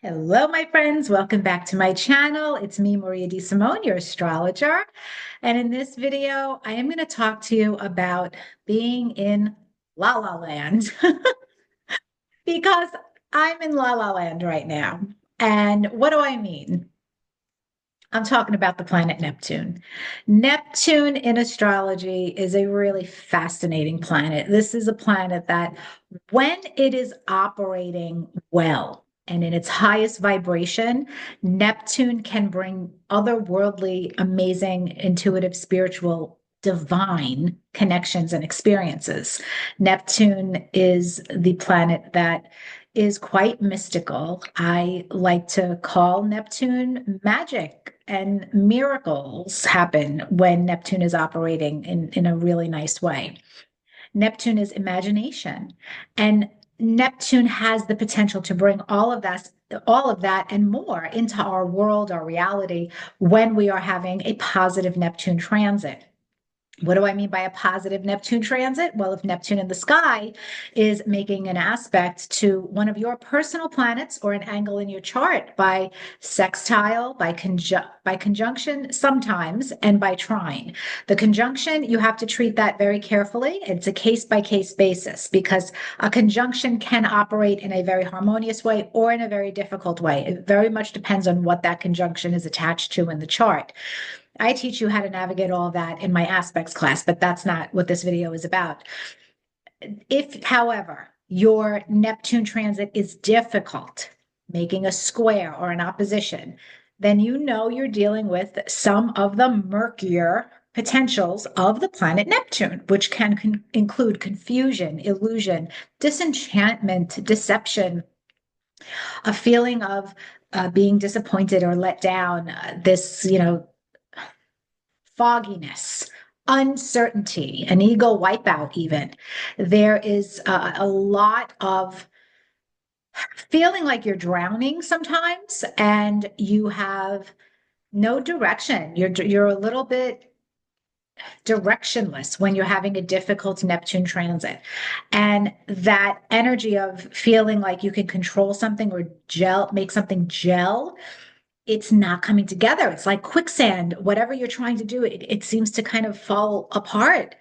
Hello, my friends. Welcome back to my channel. It's me, Maria DeSimone, your astrologer. And in this video, I am going to talk to you about being in La La Land because I'm in La La Land right now. And what do I mean? I'm talking about the planet Neptune. Neptune in astrology is a really fascinating planet. This is a planet that, when it is operating well and in its highest vibration, Neptune can bring otherworldly, amazing, intuitive, spiritual, divine connections and experiences. Neptune is the planet that is quite mystical. I like to call Neptune magic, and miracles happen when Neptune is operating in a really nice way. Neptune is imagination, and Neptune has the potential to bring all of that and more into our world, our reality, when we are having a positive Neptune transit. What do I mean by a positive Neptune transit? Well, if Neptune in the sky is making an aspect to one of your personal planets or an angle in your chart by sextile, by conjunction sometimes, and by trine. The conjunction, you have to treat that very carefully. It's a case by case basis because a conjunction can operate in a very harmonious way or in a very difficult way. It very much depends on what that conjunction is attached to in the chart. I teach you how to navigate all of that in my aspects class, but that's not what this video is about. If, however, your Neptune transit is difficult, making a square or an opposition, then you know you're dealing with some of the murkier potentials of the planet Neptune, which can include confusion, illusion, disenchantment, deception, a feeling of being disappointed or let down, this fogginess, uncertainty, an ego wipeout, even. There is a lot of feeling like you're drowning sometimes and you have no direction. You're a little bit directionless when you're having a difficult Neptune transit. And that energy of feeling like you can control something or make something gel, it's not coming together. It's like quicksand. Whatever you're trying to do, it seems to kind of fall apart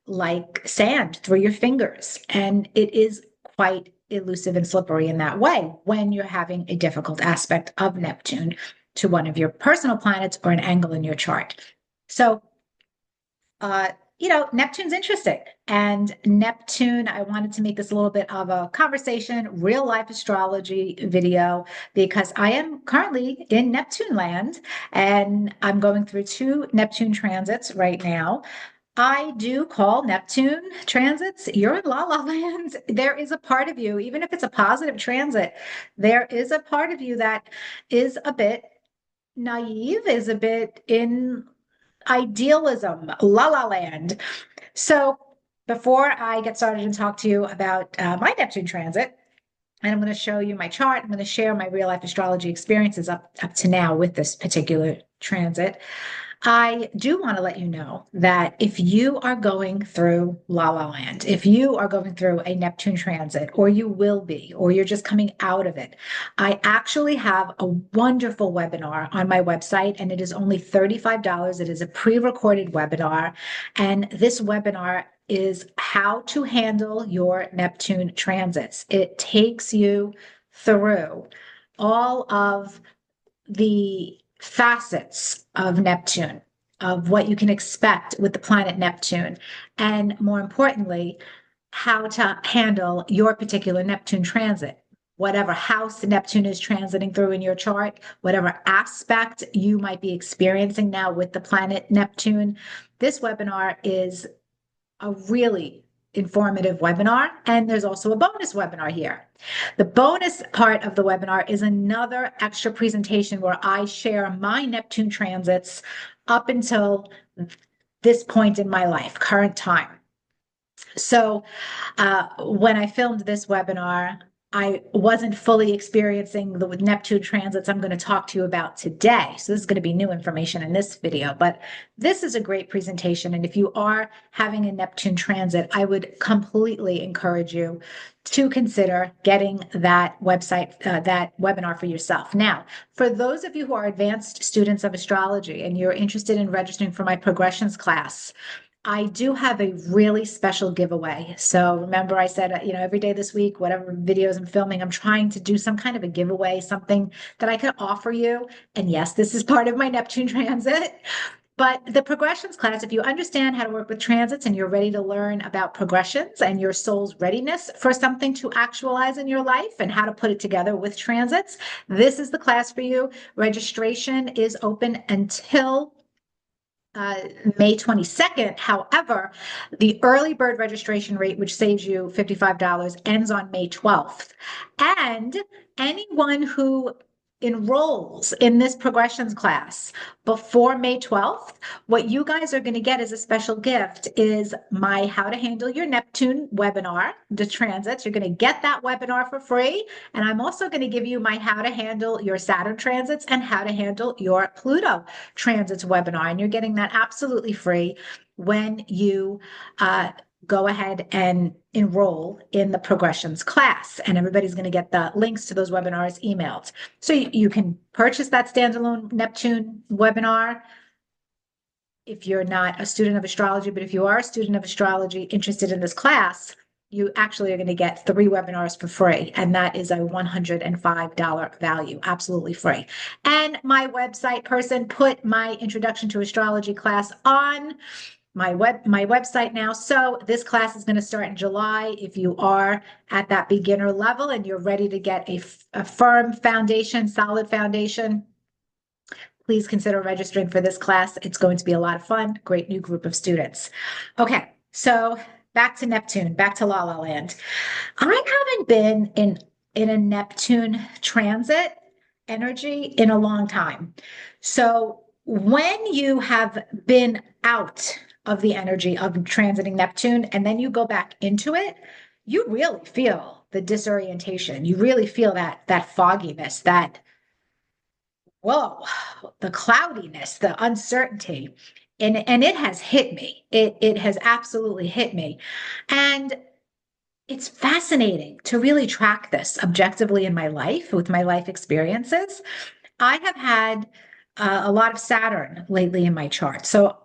like sand through your fingers. And it is quite elusive and slippery in that way when you're having a difficult aspect of Neptune to one of your personal planets or an angle in your chart. So, uh, Neptune's interesting. And Neptune, I wanted to make this a little bit of a conversation, real life astrology video, because I am currently in Neptune land and I'm going through two Neptune transits right now. I do call Neptune transits, you're in La La Land. There is a part of you, even if it's a positive transit, there is a part of you that is a bit naive, is a bit in idealism, La La Land. So before I get started and talk to you about my Neptune transit, and I'm going to show you my chart, I'm going to share my real life astrology experiences up to now with this particular transit. I do want to let you know that if you are going through La La Land, if you are going through a Neptune transit, or you will be, or you're just coming out of it, I actually have a wonderful webinar on my website, and it is only $35. It is a pre-recorded webinar, and this webinar is how to handle your Neptune transits. It takes you through all of the facets of Neptune, of what you can expect with the planet Neptune, and more importantly, how to handle your particular Neptune transit. Whatever house Neptune is transiting through in your chart, whatever aspect you might be experiencing now with the planet Neptune, this webinar is a really informative webinar. And there's also a bonus webinar here. The bonus part of the webinar is another extra presentation where I share my Neptune transits up until this point in my life, current time. So when I filmed this webinar, I wasn't fully experiencing the Neptune transits I'm going to talk to you about today. So this is going to be new information in this video, but this is a great presentation. And if you are having a Neptune transit, I would completely encourage you to consider getting that website, that webinar for yourself. Now, for those of you who are advanced students of astrology and you're interested in registering for my progressions class, I do have a really special giveaway. So remember, I said, every day this week, whatever videos I'm filming, I'm trying to do some kind of a giveaway, something that I could offer you. And yes, this is part of my Neptune transit. But the progressions class, if you understand how to work with transits and you're ready to learn about progressions and your soul's readiness for something to actualize in your life and how to put it together with transits, this is the class for you. Registration is open until May 22nd. However, the early bird registration rate, which saves you $55, ends on May 12th. And anyone who enrolls in this progressions class before May 12th, what you guys are going to get as a special gift is my How to Handle Your Neptune webinar, the transits. You're going to get that webinar for free. And I'm also going to give you my How to Handle Your Saturn transits and How to Handle Your Pluto transits webinar. And you're getting that absolutely free when you go ahead and enroll in the progressions class. And everybody's going to get the links to those webinars emailed. So you can purchase that standalone Neptune webinar if you're not a student of astrology. But if you are a student of astrology interested in this class, you actually are going to get 3 webinars for free. And that is a $105 value, absolutely free. And my website person put my introduction to astrology class on my website now. So this class is going to start in July. If you are at that beginner level and you're ready to get a firm foundation, solid foundation, please consider registering for this class. It's going to be a lot of fun. Great new group of students. Okay, so back to Neptune, back to La La Land. I haven't been in a Neptune transit energy in a long time. So when you have been out of the energy of transiting Neptune and then you go back into it, you really feel the disorientation. You really feel that fogginess, that whoa, the cloudiness, the uncertainty. And it has hit me. It has absolutely hit me. And it's fascinating to really track this objectively in my life with my life experiences. I have had a lot of Saturn lately in my chart. So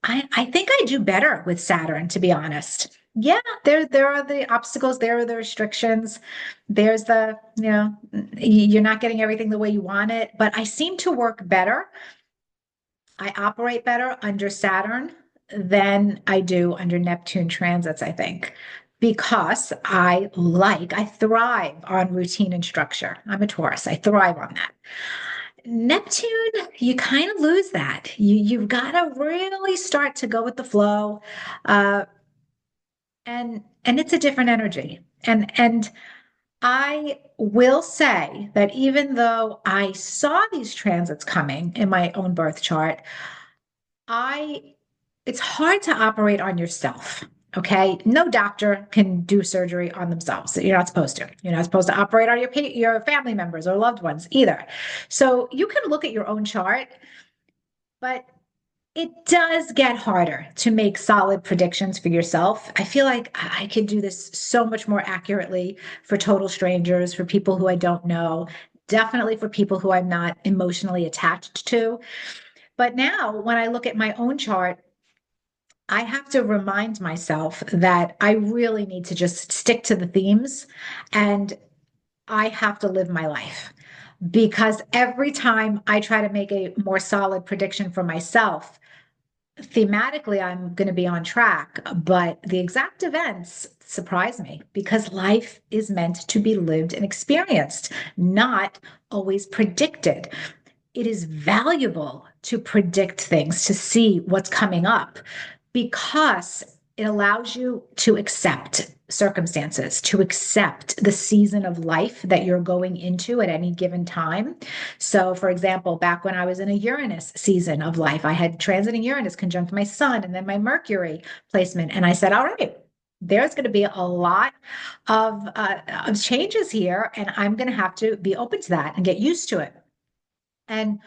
I think I do better with Saturn, to be honest. Yeah, there are the obstacles, there are the restrictions. There's you're not getting everything the way you want it, but I seem to work better. I operate better under Saturn than I do under Neptune transits, I think, because I thrive on routine and structure. I'm a Taurus. I thrive on that. Neptune, you kind of lose that. You've got to really start to go with the flow, uh, and it's a different energy. And I will say that even though I saw these transits coming in my own birth chart, I it's hard to operate on yourself. Okay. No doctor can do surgery on themselves. You're not supposed to. You're not supposed to operate on your family members or loved ones either. So you can look at your own chart, but it does get harder to make solid predictions for yourself. I feel like I could do this so much more accurately for total strangers, for people who I don't know, definitely for people who I'm not emotionally attached to. But now when I look at my own chart, I have to remind myself that I really need to just stick to the themes and I have to live my life because every time I try to make a more solid prediction for myself, thematically, I'm going to be on track, but the exact events surprise me because life is meant to be lived and experienced, not always predicted. It is valuable to predict things, to see what's coming up because it allows you to accept circumstances, to accept the season of life that you're going into at any given time. So, for example, back when I was in a Uranus season of life, I had transiting Uranus conjunct my sun and then my Mercury placement. And I said, all right, There's going to be a lot of changes here, and I'm going to have to be open to that and get used to it. And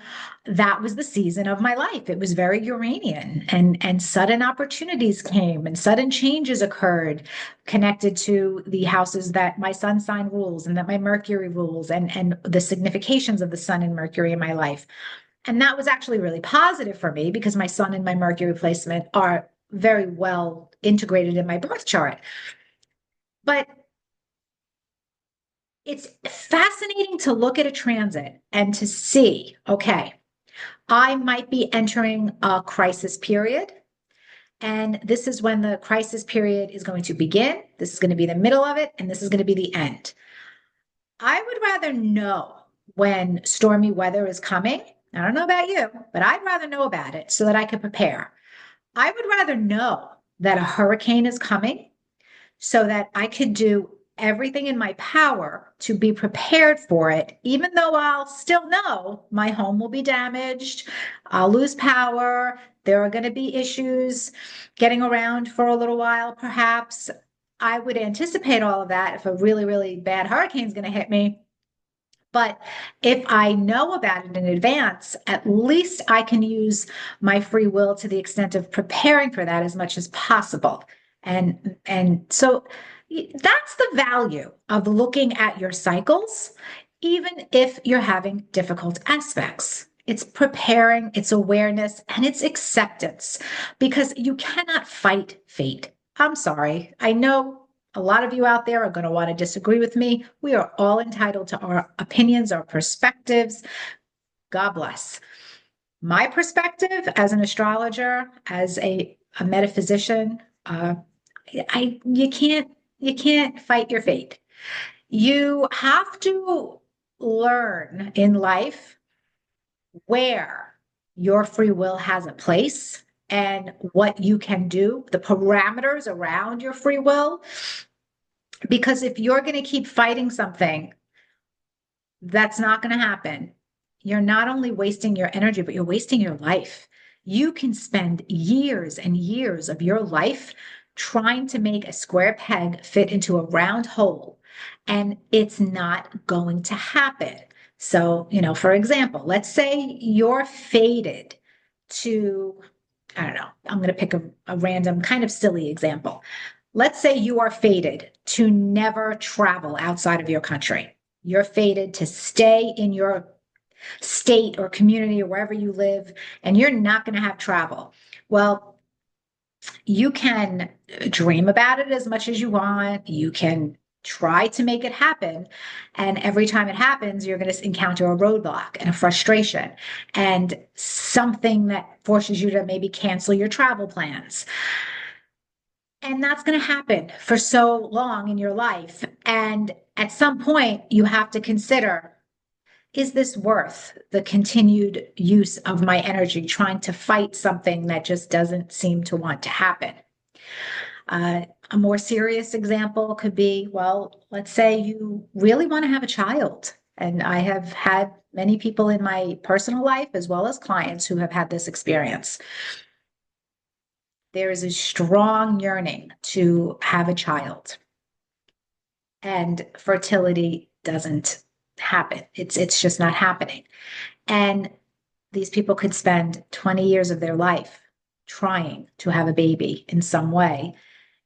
that was the season of my life. It was very Uranian, and sudden opportunities came and sudden changes occurred connected to the houses that my sun sign rules and that my Mercury rules, and the significations of the sun and Mercury in my life. And that was actually really positive for me because my sun and my Mercury placement are very well integrated in my birth chart. But it's fascinating to look at a transit and to see, okay, I might be entering a crisis period. And this is when the crisis period is going to begin. This is going to be the middle of it, and this is going to be the end. I would rather know when stormy weather is coming. I don't know about you, but I'd rather know about it so that I can prepare. I would rather know that a hurricane is coming so that I could do everything in my power to be prepared for it, even though I'll still know my home will be damaged, I'll lose power, there are going to be issues getting around for a little while, perhaps. I would anticipate all of that if a really, really bad hurricane is going to hit me. But if I know about it in advance, at least I can use my free will to the extent of preparing for that as much as possible. And so that's the value of looking at your cycles, even if you're having difficult aspects. It's preparing, it's awareness, and it's acceptance because you cannot fight fate. I'm sorry. I know a lot of you out there are going to want to disagree with me. We are all entitled to our opinions, our perspectives. God bless. My perspective as an astrologer, as a metaphysician, you can't fight your fate. You have to learn in life where your free will has a place and what you can do, the parameters around your free will. Because if you're going to keep fighting something, that's not going to happen. You're not only wasting your energy, but you're wasting your life. You can spend years and years of your life trying to make a square peg fit into a round hole, and it's not going to happen. So, for example, let's say you're fated to, I don't know, I'm going to pick a random kind of silly example. Let's say you are fated to never travel outside of your country. You're fated to stay in your state or community or wherever you live, and you're not going to have travel. Well, you can dream about it as much as you want. You can try to make it happen. And every time it happens, you're going to encounter a roadblock and a frustration and something that forces you to maybe cancel your travel plans. And that's going to happen for so long in your life. And at some point, you have to consider, is this worth the continued use of my energy trying to fight something that just doesn't seem to want to happen? A more serious example could be, well, let's say you really want to have a child. And I have had many people in my personal life, as well as clients, who have had this experience. There is a strong yearning to have a child, and fertility doesn't happen. It's just not happening. And these people could spend 20 years of their life trying to have a baby in some way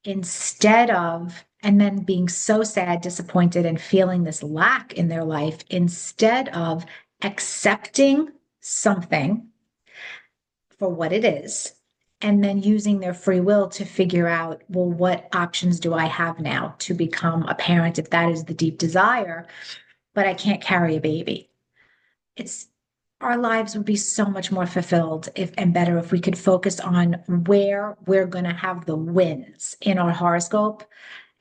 instead of, and then being so sad, disappointed, and feeling this lack in their life instead of accepting something for what it is and then using their free will to figure out, well, what options do I have now to become a parent if that is the deep desire, but I can't carry a baby? It's Our lives would be so much more fulfilled if and better if we could focus on where we're going to have the wins in our horoscope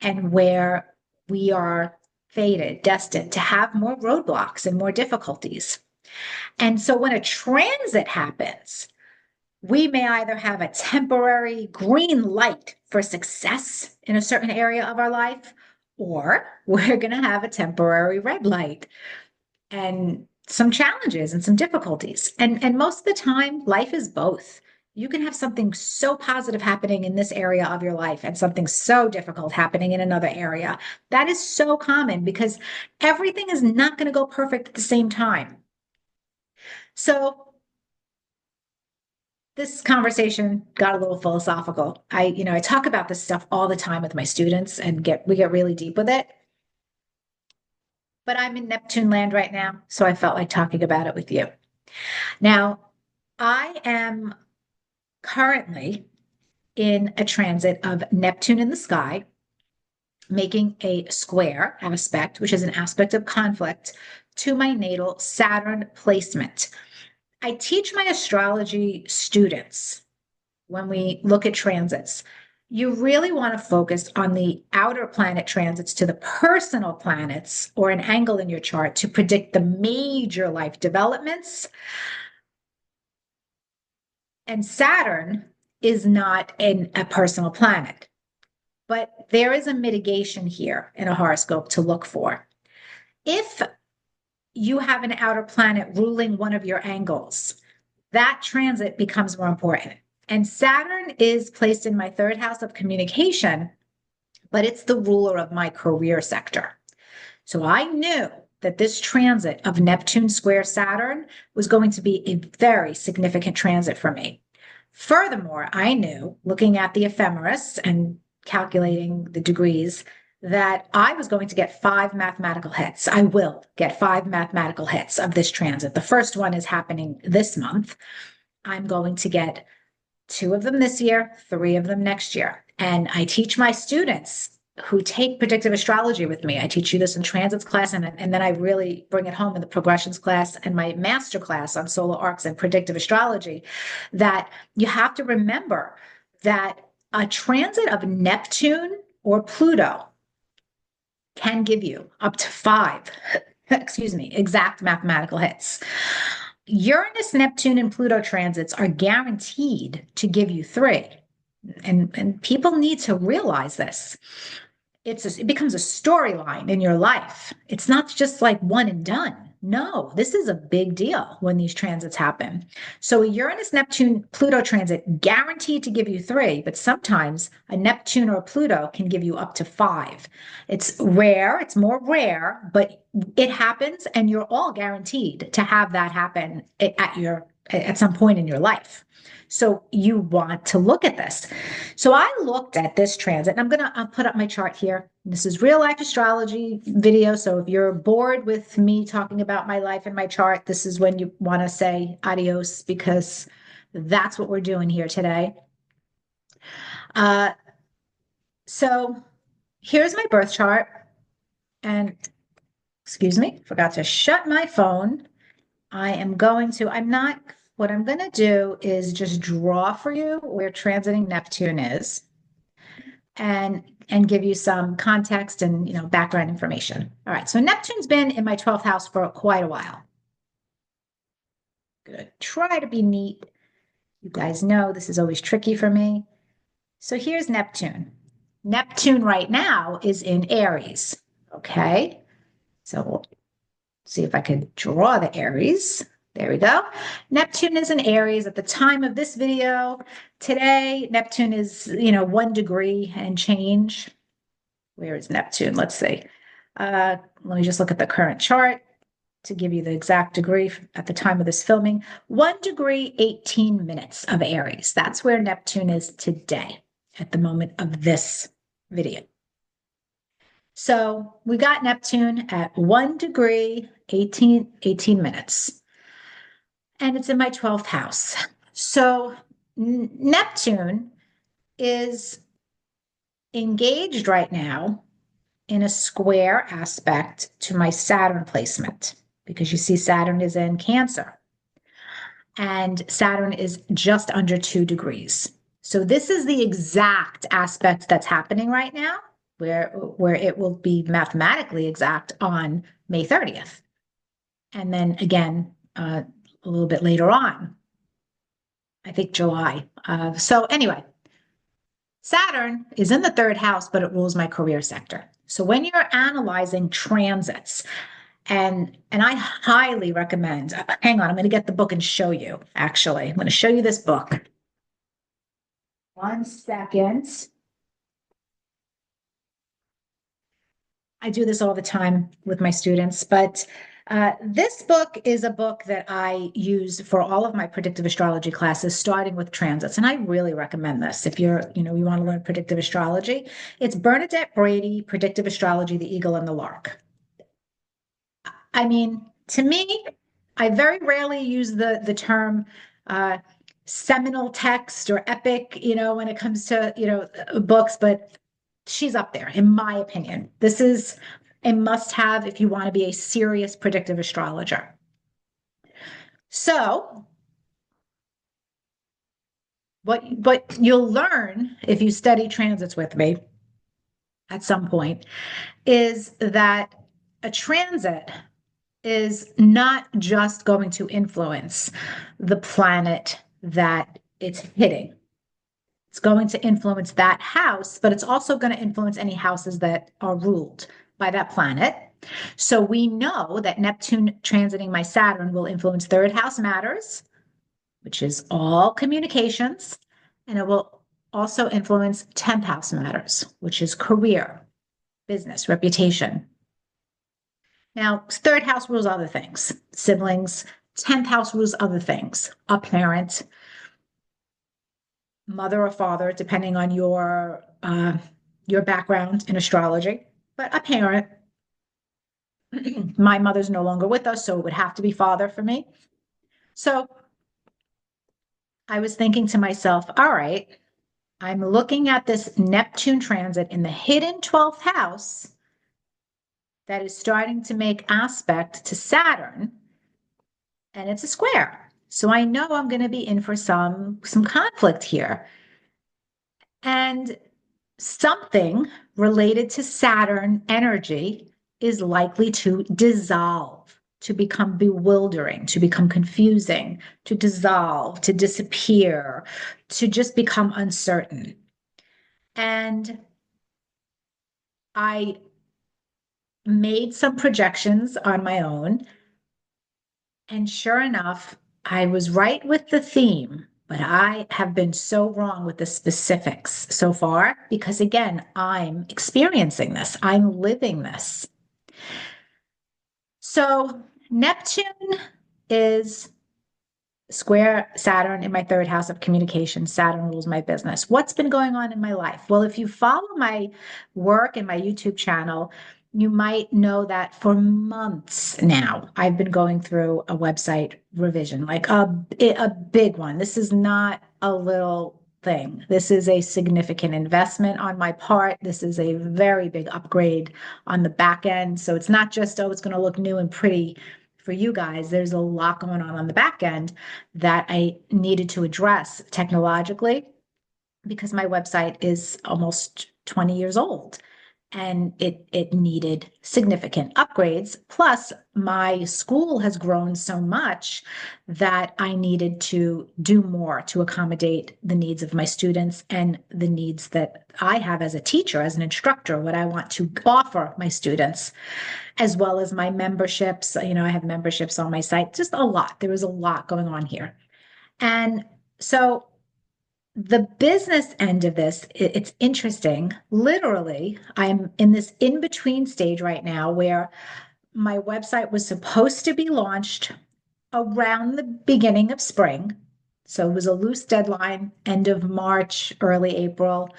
and where we are fated, destined to have more roadblocks and more difficulties. And so when a transit happens, we may either have a temporary green light for success in a certain area of our life, or we're going to have a temporary red light and some challenges and some difficulties. And most of the time, life is both. You can have something so positive happening in this area of your life and something so difficult happening in another area. That is so common because everything is not going to go perfect at the same time. So this conversation got a little philosophical. I talk about this stuff all the time with my students and we get really deep with it. But I'm in Neptune land right now, so I felt like talking about it with you. Now, I am currently in a transit of Neptune in the sky, making a square aspect, which is an aspect of conflict, to my natal Saturn placement. I teach my astrology students when we look at transits. You really want to focus on the outer planet transits to the personal planets or an angle in your chart to predict the major life developments. And Saturn is not a personal planet. But there is a mitigation here in a horoscope to look for. If you have an outer planet ruling one of your angles, that transit becomes more important. And Saturn is placed in my third house of communication, but it's the ruler of my career sector. So I knew that this transit of Neptune square Saturn was going to be a very significant transit for me. Furthermore, I knew, looking at the ephemeris and calculating the degrees, that I was going to get 5 mathematical hits. I will get 5 mathematical hits of this transit. The first one is happening this month. I'm going to get 2 of them this year, 3 of them next year. And I teach my students who take predictive astrology with me. I teach you this in transits class, and then I really bring it home in the progressions class and my master class on solar arcs and predictive astrology, that you have to remember that a transit of Neptune or Pluto can give you up to 5, exact mathematical hits. Uranus, Neptune, and Pluto transits are guaranteed to give you 3. And people need to realize this. It becomes a storyline in your life. It's not just like one and done. No, this is a big deal when these transits happen. So a Uranus, Neptune, Pluto transit guaranteed to give you 3, but sometimes a Neptune or Pluto can give you up to 5. It's rare, it's more rare, but it happens, and you're all guaranteed to have that happen at some point in your life. So you want to look at this. So I looked at this transit, and I'll put up my chart here. This is real life astrology video. So if you're bored with me talking about my life and my chart, this is when you want to say adios, because that's what we're doing here today. So here's my birth chart. And excuse me, forgot to shut my phone. What I'm going to do is just draw for you where transiting Neptune is and give you some context and background information. All right, so Neptune's been in my 12th house for quite a while. Good. Try to be neat. You guys know this is always tricky for me. So here's Neptune. Neptune right now is in Aries. Okay, so we'll see if I could draw the Aries. There we go. Neptune is in Aries at the time of this video. Today, Neptune is, 1 degree and change. Where is Neptune? Let's see. Let me just look at the current chart to give you the exact degree at the time of this filming. 1 degree, 18 minutes of Aries. That's where Neptune is today at the moment of this video. So we got Neptune at 1 degree, 18 minutes. And it's in my 12th house. So Neptune is engaged right now in a square aspect to my Saturn placement, because you see Saturn is in Cancer and Saturn is just under 2 degrees. So this is the exact aspect that's happening right now, where it will be mathematically exact on May 30th. And then again, a little bit later on, I think July. So anyway, Saturn is in the 3rd house, but it rules my career sector. So when you're analyzing transits, and I highly recommend, hang on, I'm going to get the book and show you, actually. I'm going to show you this book. One second. I do this all the time with my students, but this book is a book that I use for all of my predictive astrology classes, starting with transits. And I really recommend this if you want to learn predictive astrology. It's Bernadette Brady, Predictive Astrology, The Eagle and the Lark. I mean, to me, I very rarely use the term uh, seminal text or epic, when it comes to, books, but she's up there, in my opinion. This is a must-have if you want to be a serious predictive astrologer. So, what you'll learn if you study transits with me at some point is that a transit is not just going to influence the planet that it's hitting. It's going to influence that house, but it's also going to influence any houses that are ruled by that planet. So we know that Neptune transiting my Saturn will influence third house matters, which is all communications, and it will also influence 10th house matters, which is career, business, reputation. Now, third house rules other things, siblings. 10th house rules other things, a parent, mother or father, depending on your background in astrology, but a parent. My mother's no longer with us, so it would have to be father for me. So I was thinking to myself, all right, I'm looking at this Neptune transit in the hidden 12th house that is starting to make aspect to Saturn, and it's a square. So I know I'm going to be in for some conflict here. And something related to Saturn energy is likely to dissolve, to become bewildering, to become confusing, to dissolve, to disappear, to just become uncertain. And I made some projections on my own. And sure enough, I was right with the theme, but I have been so wrong with the specifics so far because, again, I'm experiencing this, I'm living this. So, Neptune is square Saturn in my third house of communication. Saturn rules my business. What's been going on in my life? Well, if you follow my work and my YouTube channel, you might know that for months now, I've been going through a website revision, like a big one. This is not a little thing. This is a significant investment on my part. This is a very big upgrade on the back end. So it's not just, oh, it's going to look new and pretty for you guys. There's a lot going on the back end that I needed to address technologically because my website is almost 20 years old and it needed significant upgrades. Plus, my school has grown so much that I needed to do more to accommodate the needs of my students and the needs that I have as a teacher, as an instructor, what I want to offer my students, as well as my memberships. I have memberships on my site, just a lot. There was a lot going on here. And so the business end of this, it's interesting. Literally, I'm in this in between stage right now where my website was supposed to be launched around the beginning of spring. So it was a loose deadline, end of March, early April.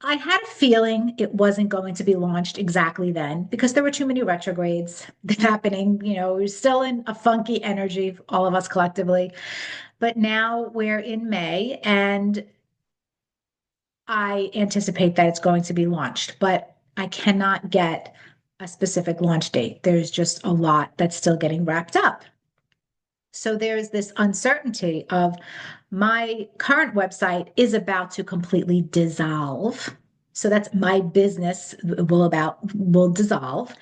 I had a feeling it wasn't going to be launched exactly then because there were too many retrogrades happening. We're still in a funky energy, all of us collectively. But now we're in May and I anticipate that it's going to be launched, but I cannot get a specific launch date. There's just a lot that's still getting wrapped up. So there's this uncertainty of my current website is about to completely dissolve. So that's my business will dissolve.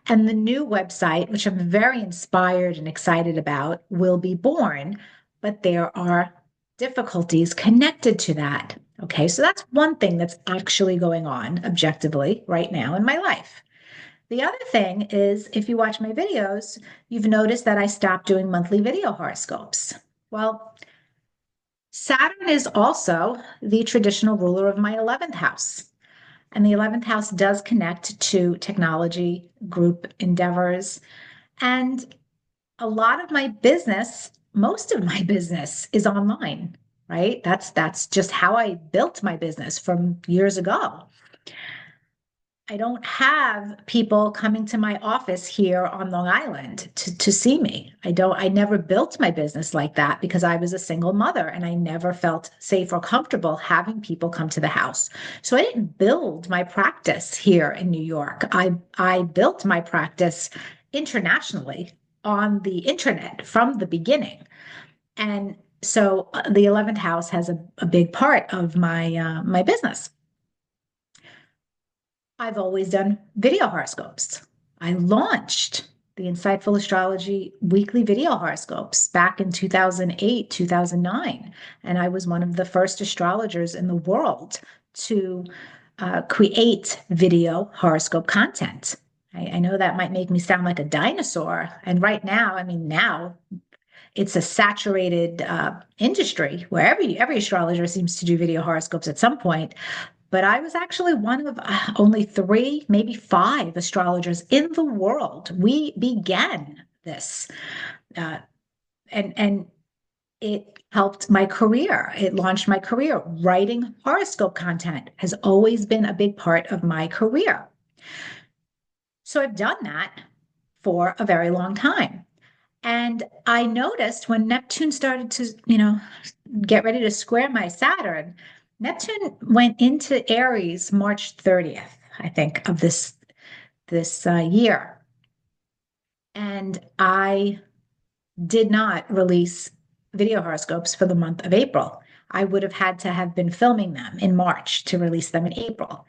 And the new website, which I'm very inspired and excited about, will be born. But there are difficulties connected to that. Okay, so that's one thing that's actually going on objectively right now in my life. The other thing is, if you watch my videos, you've noticed that I stopped doing monthly video horoscopes. Well, Saturn is also the traditional ruler of my 11th house. And the 11th house does connect to technology, group endeavors, and a lot of my business, most of my business is online, right? That's just how I built my business from years ago. I don't have people coming to my office here on Long Island to see me. I never built my business like that because I was a single mother and I never felt safe or comfortable having people come to the house. So I didn't build my practice here in New York. I built my practice internationally on the internet from the beginning. And so the 11th house has a big part of my business. I've always done video horoscopes. I launched the Insightful Astrology weekly video horoscopes back in 2008, 2009. And I was one of the first astrologers in the world to create video horoscope content. I know that might make me sound like a dinosaur. And right now, I mean, now it's a saturated industry where every astrologer seems to do video horoscopes at some point. But I was actually one of only three, maybe five astrologers in the world. We began this, uh, and it helped my career. It launched my career. Writing horoscope content has always been a big part of my career. So I've done that for a very long time. And I noticed when Neptune started to, get ready to square my Saturn, Neptune went into Aries March 30th, I think, of this year. And I did not release video horoscopes for the month of April. I would have had to have been filming them in March to release them in April.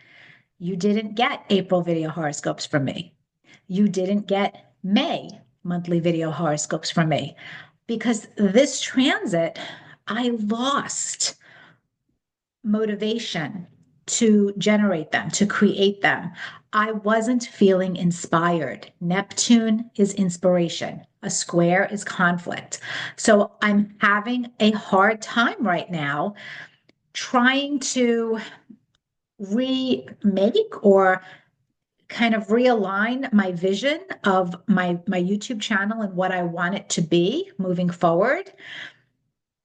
You didn't get April video horoscopes from me. You didn't get May monthly video horoscopes from me because this transit, I lost motivation to generate them, to create them. I wasn't feeling inspired. Neptune is inspiration. A square is conflict. So I'm having a hard time right now trying to remake or kind of realign my vision of my YouTube channel and what I want it to be moving forward.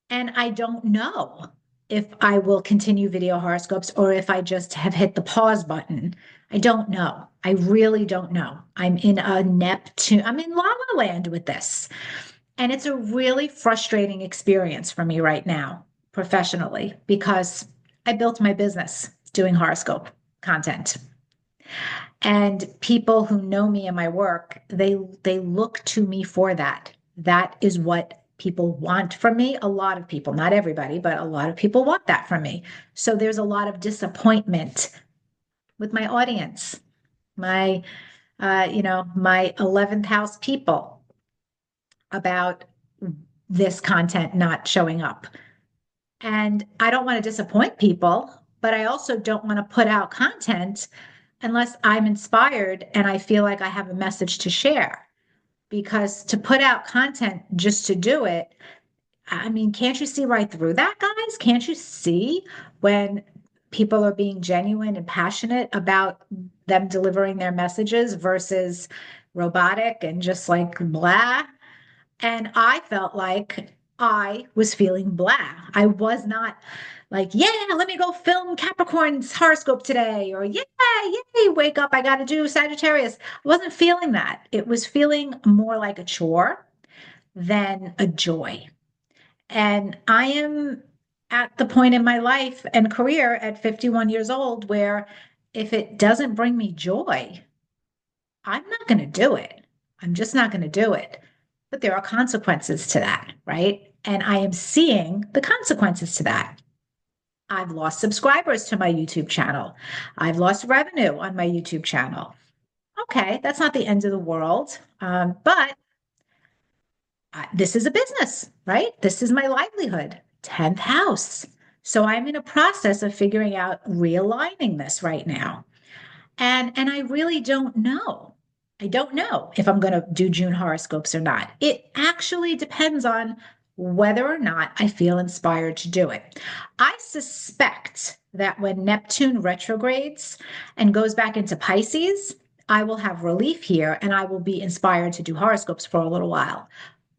And I don't know if I will continue video horoscopes or if I just have hit the pause button. I don't know. I really don't know. I'm in I'm in La La Land with this. And it's a really frustrating experience for me right now, professionally, because I built my business doing horoscope content. And people who know me and my work, they look to me for that. That is what people want from me. A lot of people, not everybody, but a lot of people want that from me. So there's a lot of disappointment with my audience, my my 11th house people about this content not showing up. And I don't want to disappoint people, but I also don't want to put out content unless I'm inspired and I feel like I have a message to share. Because to put out content just to do it, I mean, can't you see right through that, guys? Can't you see when people are being genuine and passionate about them delivering their messages versus robotic and just like blah? And I felt like I was feeling blah. I was not like, yeah, let me go film Capricorn's horoscope today, or yeah, yay, wake up, I got to do Sagittarius. I wasn't feeling that. It was feeling more like a chore than a joy. And I am at the point in my life and career at 51 years old where if it doesn't bring me joy, I'm not going to do it. I'm just not going to do it. But there are consequences to that, right? And I am seeing the consequences to that. I've lost subscribers to my YouTube channel. I've lost revenue on my YouTube channel. Okay, that's not the end of the world. But this is a business, right? This is my livelihood, 10th house. So I'm in a process of figuring out realigning this right now. And I really don't know. I don't know if I'm going to do June horoscopes or not. It actually depends on whether or not I feel inspired to do it. I suspect that when Neptune retrogrades and goes back into Pisces, I will have relief here and I will be inspired to do horoscopes for a little while.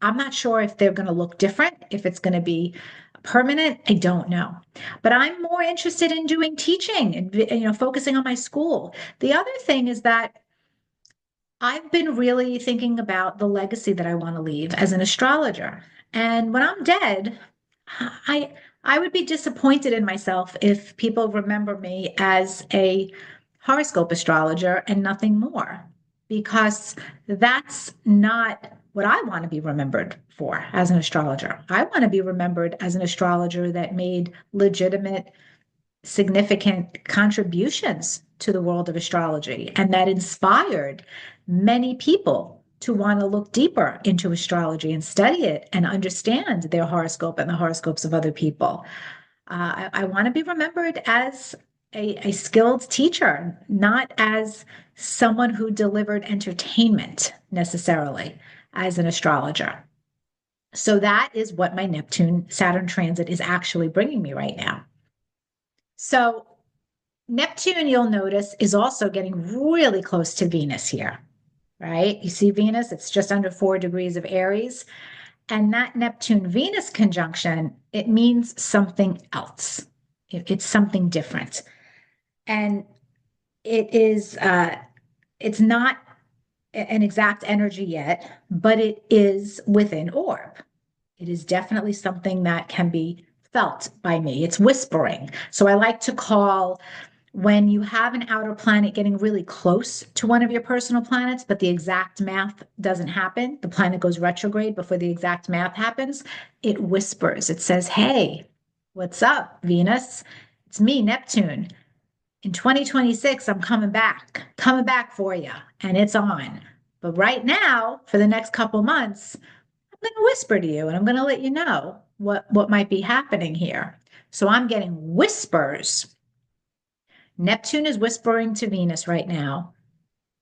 I'm not sure if they're going to look different, if it's going to be permanent. I don't know. But I'm more interested in doing teaching and focusing on my school. The other thing is that I've been really thinking about the legacy that I want to leave as an astrologer. And when I'm dead, I I would be disappointed in myself if people remember me as a horoscope astrologer and nothing more, because that's not what I want to be remembered for as an astrologer. I want to be remembered as an astrologer that made legitimate significant contributions to the world of astrology and that inspired many people to want to look deeper into astrology and study it and understand their horoscope and the horoscopes of other people. I want to be remembered as a skilled teacher, not as someone who delivered entertainment necessarily as an astrologer. So that is what my Neptune Saturn transit is actually bringing me right now. So Neptune, you'll notice, is also getting really close to Venus here, right? You see Venus, it's just under 4 degrees of Aries. And that Neptune Venus conjunction, it means something else. It's something different. And it is, it's not an exact energy yet, but it is within orb. It is definitely something that can be felt by me. It's whispering. So I like to call when you have an outer planet getting really close to one of your personal planets, but the exact math doesn't happen, the planet goes retrograde before the exact math happens, it whispers. It says, hey, what's up, Venus? It's me, Neptune. In 2026, I'm coming back for you, and it's on. But right now, for the next couple months, I'm going to whisper to you and I'm going to let you know what might be happening here. So I'm getting whispers. Neptune is whispering to Venus right now,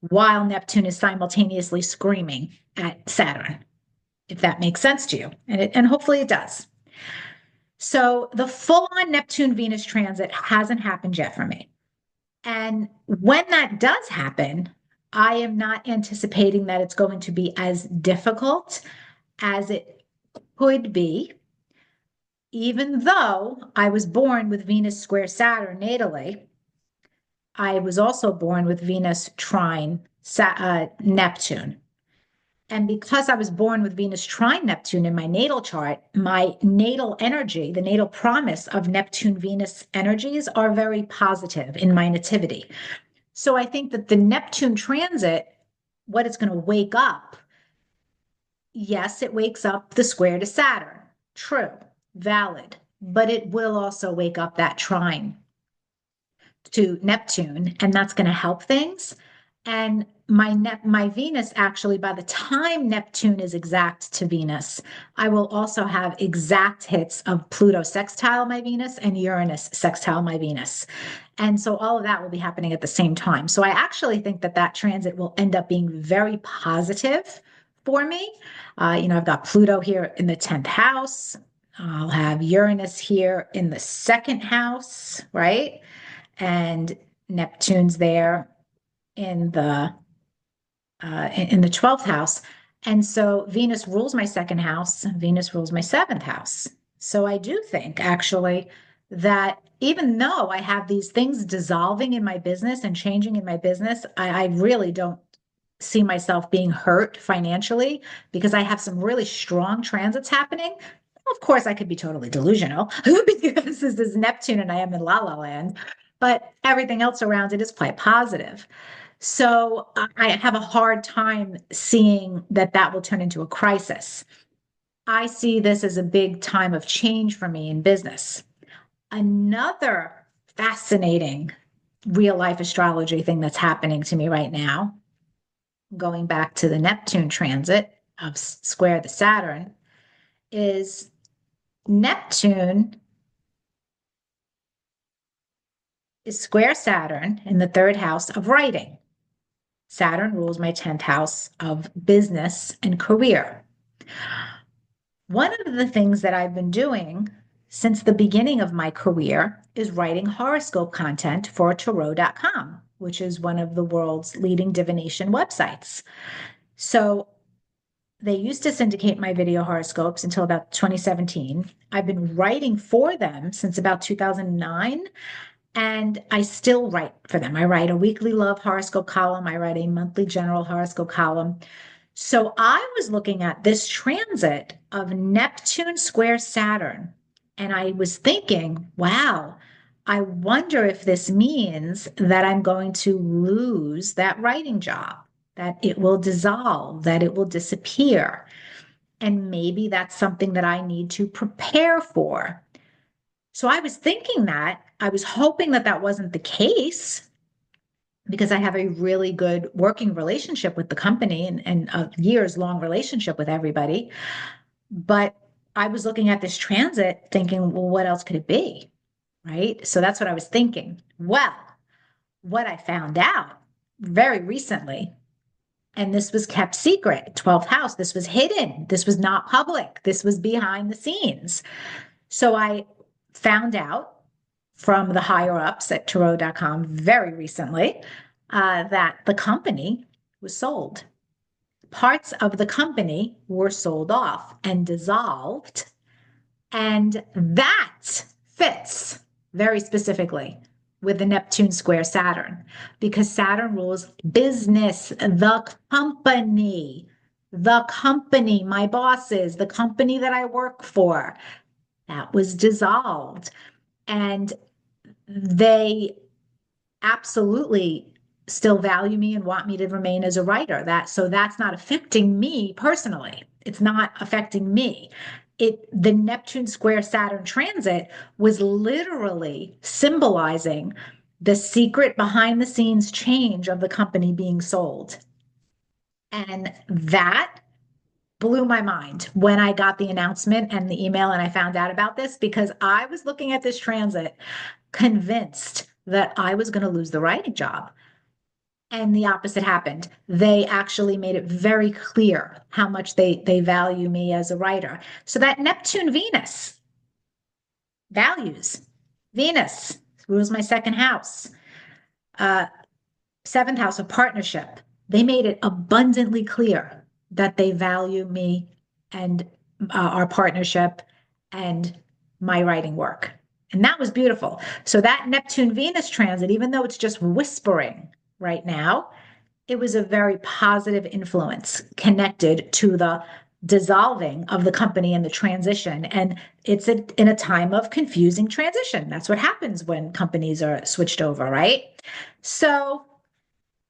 while Neptune is simultaneously screaming at Saturn, if that makes sense to you. And hopefully it does. So the full on Neptune Venus transit hasn't happened yet for me. And when that does happen, I am not anticipating that it's going to be as difficult as it could be, even though I was born with Venus square Saturn natally. I was also born with Venus trine Neptune. And because I was born with Venus trine Neptune in my natal chart, my natal energy, the natal promise of Neptune Venus energies are very positive in my nativity. So I think that the Neptune transit, what it's going to wake up, yes, it wakes up the square to Saturn. True, valid. But it will also wake up that trine to Neptune, and that's going to help things. And my Venus, actually, by the time Neptune is exact to Venus, I will also have exact hits of Pluto sextile my Venus and Uranus sextile my Venus. And so all of that will be happening at the same time. So I actually think that that transit will end up being very positive for me. I've got Pluto here in the 10th house. I'll have Uranus here in the second house, right? And Neptune's there in the 12th house. And so Venus rules my second house, Venus rules my seventh house. So I do think actually that even though I have these things dissolving in my business and changing in my business, I really don't see myself being hurt financially because I have some really strong transits happening. Of course, I could be totally delusional because this is Neptune and I am in La La Land, but everything else around it is quite positive. So I have a hard time seeing that that will turn into a crisis. I see this as a big time of change for me in business. Another fascinating real life astrology thing that's happening to me right now, going back to the Neptune transit of square the Saturn, is Neptune is square Saturn in the third house of writing. Saturn rules my 10th house of business and career. One of the things that I've been doing since the beginning of my career is writing horoscope content for tarot.com, which is one of the world's leading divination websites. So they used to syndicate my video horoscopes until about 2017. I've been writing for them since about 2009, and I still write for them. I write a weekly love horoscope column, I write a monthly general horoscope column. So I was looking at this transit of Neptune square Saturn, and I was thinking, wow, I wonder if this means that I'm going to lose that writing job, that it will dissolve, that it will disappear. And maybe that's something that I need to prepare for. So I was thinking that. I was hoping that that wasn't the case because I have a really good working relationship with the company and a years long relationship with everybody. But I was looking at this transit thinking, well, what else could it be? Right. So that's what I was thinking. Well, what I found out very recently, and this was kept secret, 12th house, this was hidden, this was not public, this was behind the scenes. So I found out from the higher ups at tarot.com very recently that the company was sold. Parts of the company were sold off and dissolved. And that fits very specifically with the Neptune square Saturn because Saturn rules business, the company, my bosses, the company that I work for. That was dissolved. And they absolutely still value me and want me to remain as a writer. That's not affecting me personally. It's not affecting me. The Neptune square Saturn transit was literally symbolizing the secret behind the scenes change of the company being sold. And that blew my mind when I got the announcement and the email and I found out about this because I was looking at this transit convinced that I was going to lose the writing job. And the opposite happened. They actually made it very clear how much they value me as a writer. So that Neptune Venus values. Venus rules my second house. Uh, Seventh house of partnership. They made it abundantly clear that they value me and our partnership and my writing work. And that was beautiful. So that Neptune Venus transit, even though it's just whispering right now, it was a very positive influence connected to the dissolving of the company and the transition. And it's in a time of confusing transition. That's what happens when companies are switched over, right? So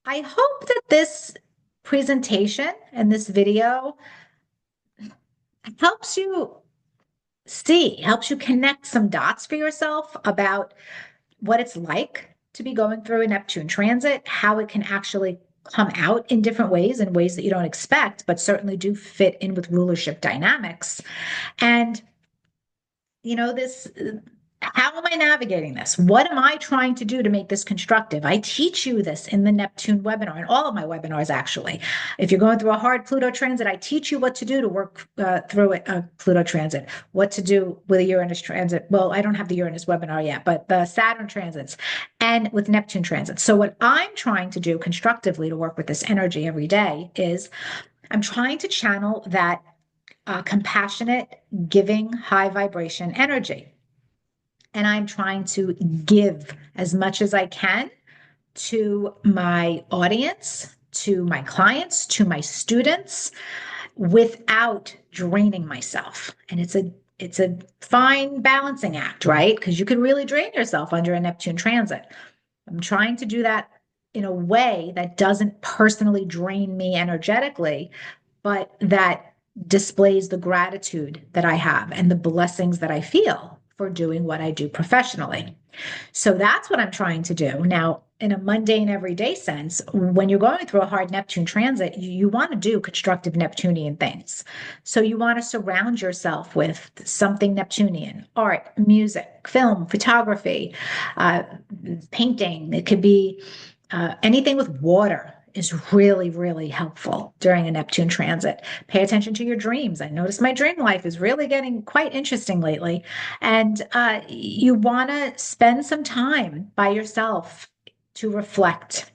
I hope that this presentation and this video helps you helps you connect some dots for yourself about what it's like to be going through a Neptune transit, how it can actually come out in different ways, in ways that you don't expect, but certainly do fit in with rulership dynamics. And, this how am I navigating this? What am I trying to do to make this constructive? I teach you this in the Neptune webinar, and all of my webinars, actually. If you're going through a hard Pluto transit, I teach you what to do to work through a Pluto transit, what to do with a Uranus transit. Well, I don't have the Uranus webinar yet, but the Saturn transits and with Neptune transits. So what I'm trying to do constructively to work with this energy every day is I'm trying to channel that compassionate, giving, high vibration energy. And I'm trying to give as much as I can to my audience, to my clients, to my students without draining myself. And it's a fine balancing act, right? Because you can really drain yourself under a Neptune transit. I'm trying to do that in a way that doesn't personally drain me energetically, but that displays the gratitude that I have and the blessings that I feel for doing what I do professionally. So that's what I'm trying to do. Now, in a mundane everyday sense, when you're going through a hard Neptune transit, you want to do constructive Neptunian things. So you want to surround yourself with something Neptunian, art, music, film, photography, uh, painting. It could be anything with water is really, really helpful during a Neptune transit. Pay attention to your dreams. I noticed my dream life is really getting quite interesting lately. And you want to spend some time by yourself to reflect,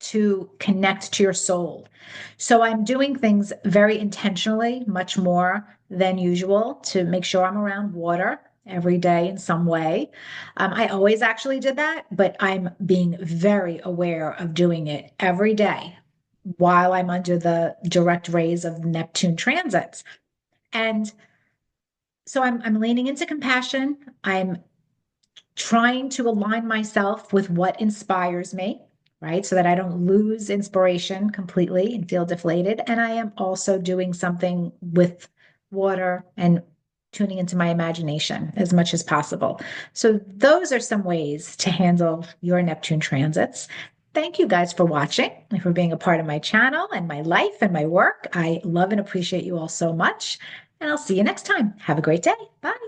to connect to your soul. So I'm doing things very intentionally, much more than usual, to make sure I'm around water every day in some way. I always actually did that, but I'm being very aware of doing it every day while I'm under the direct rays of Neptune transits. And so I'm leaning into compassion. I'm trying to align myself with what inspires me, right? So that I don't lose inspiration completely and feel deflated. And I am also doing something with water and tuning into my imagination as much as possible. So, those are some ways to handle your Neptune transits. Thank you guys for watching and for being a part of my channel and my life and my work. I love and appreciate you all so much. And I'll see you next time. Have a great day. Bye.